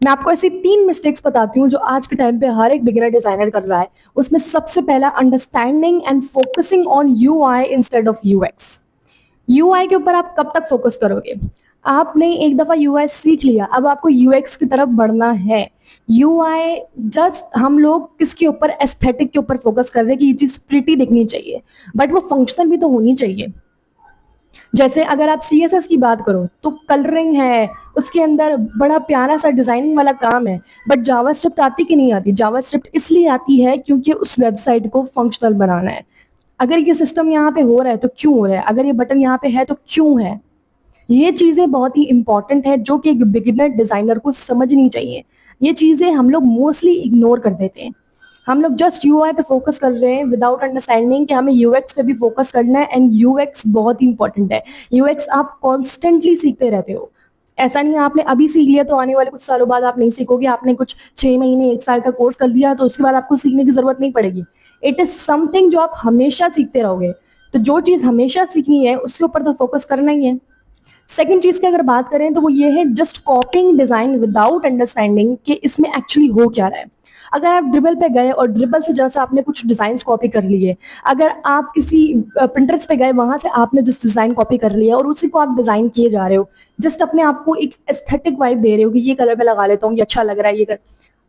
मैं आपको ऐसी 3 मिस्टेक्स बताती हूँ जो आज के टाइम पे हर एक बिगिनर डिजाइनर कर रहा है। उसमें सबसे पहला understanding and focusing on UI instead of UX. UI के ऊपर आप कब तक फोकस करोगे? आपने एक दफा यूआई सीख लिया, अब आपको यूएक्स की तरफ बढ़ना है। यूआई जस्ट हम लोग किसके ऊपर, एस्थेटिक के ऊपर फोकस कर रहे हैं कि ये चीज प्रिटी दिखनी चाहिए, बट वो फंक्शनल भी तो होनी चाहिए। जैसे अगर आप सीएसएस की बात करो तो कलरिंग है, उसके अंदर बड़ा प्यारा सा डिजाइनिंग वाला काम है, बट जावास्क्रिप्ट आती कि नहीं आती? जावास्क्रिप्ट इसलिए आती है क्योंकि उस वेबसाइट को फंक्शनल बनाना है। अगर ये सिस्टम यहाँ पे हो रहा है तो क्यों हो रहा है, अगर ये बटन यहाँ पे है तो क्यों है। ये चीजें बहुत ही इंपॉर्टेंट है जो कि एक बिगिनर डिजाइनर को समझनी चाहिए। ये चीजें हम लोग मोस्टली इग्नोर कर देते हैं। हम लोग जस्ट यूआई पे फोकस कर रहे हैं विदाउट अंडरस्टैंडिंग कि हमें यूएक्स पे भी फोकस करना है। एंड यूएक्स बहुत ही इंपॉर्टेंट है। यूएक्स आप कॉन्स्टेंटली सीखते रहते हो। ऐसा नहीं है आपने अभी सीख लिया तो आने वाले कुछ सालों बाद आप नहीं सीखोगे। आपने कुछ 6 महीने 1 साल का कोर्स कर लिया तो उसके बाद आपको सीखने की जरूरत नहीं पड़ेगी। इट इज समथिंग जो आप हमेशा सीखते रहोगे। तो जो चीज हमेशा सीखनी है उसके ऊपर तो फोकस करना ही है। सेकंड चीज की अगर बात करें तो वो ये है just copying design without understanding कि इसमें एक्चुअली हो क्या रहा है। अगर आप ड्रिबल पे गए और ड्रिबल से जैसे आपने कुछ डिजाइन कॉपी कर लिए, अगर आप किसी प्रिंटर्स पे गए वहां से आपने जिस डिजाइन कॉपी कर लिया और उसी को आप डिजाइन किए जा रहे हो, जस्ट अपने आप को एक एस्थेटिक वाइब दे रहे हो कि ये कलर पे लगा लेता हूँ, ये अच्छा लग रहा है, ये कर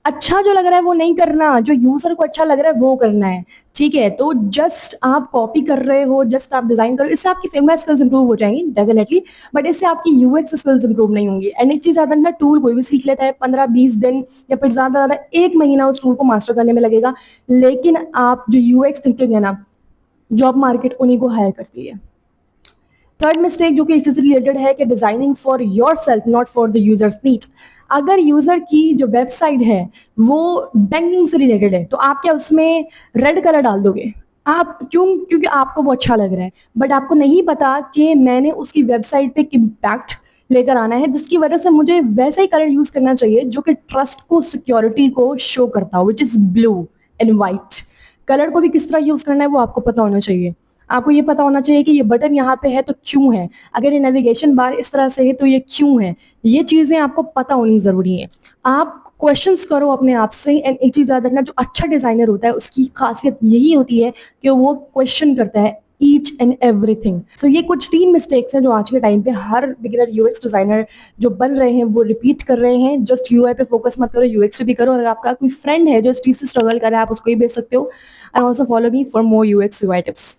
अच्छा जो लग रहा है वो नहीं करना, जो यूजर को अच्छा लग रहा है वो करना है। ठीक है, तो जस्ट आप कॉपी कर रहे हो, जस्ट आप डिजाइन करो, इससे आपकी फिगर स्किल्स इंप्रूव हो जाएंगी डेफिनेटली, बट इससे आपकी यूएक्स स्किल्स इंप्रूव नहीं होंगी। एंड एक चीज ज्यादा ना, टूल कोई भी सीख लेता है 15-20 दिन या फिर ज्यादा ज्यादा 1 महीना उस टूल को मास्टर करने में लगेगा, लेकिन आप जो यूएक्स थिंकिंग है ना, जॉब मार्केट उन्हीं को हायर करती है। थर्ड मिस्टेक जो कि इससे रिलेटेड है कि designing for your self not for the users need. अगर यूजर की जो वेबसाइट है वो बैंकिंग से रिलेटेड है तो आप क्या उसमें रेड कलर डाल दोगे? आप क्यों? क्योंकि आपको वो अच्छा लग रहा है, बट आपको नहीं पता कि मैंने उसकी वेबसाइट पे इम्पैक्ट लेकर आना है जिसकी वजह से मुझे वैसा ही कलर यूज करना चाहिए जो कि ट्रस्ट को, सिक्योरिटी को शो करता हो, which is blue and white. Colour को भी किस तरह यूज करना है वो आपको पता होना चाहिए। आपको ये पता होना चाहिए कि ये बटन यहाँ पे है तो क्यों है, अगर ये नेविगेशन बार इस तरह से है तो ये क्यों है। ये चीजें आपको पता होनी जरूरी है। आप क्वेश्चंस करो अपने आप से। एंड एक चीज याद रखना, जो अच्छा डिजाइनर होता है उसकी खासियत यही होती है कि वो क्वेश्चन करता है ईच एंड एवरीथिंग। सो ये कुछ 3 मिस्टेक्स हैं जो आज के टाइम पे हर बिगिनर यूएक्स डिजाइनर जो बन रहे हैं वो रिपीट कर रहे हैं। जस्ट यूआई पे फोकस मत करो, यूएक्स पे भी करो। अगर आपका कोई फ्रेंड है जो इस चीज से स्ट्रगल कर रहा है आप उसको ही भेज सकते हो। And also follow me for more UX UI tips.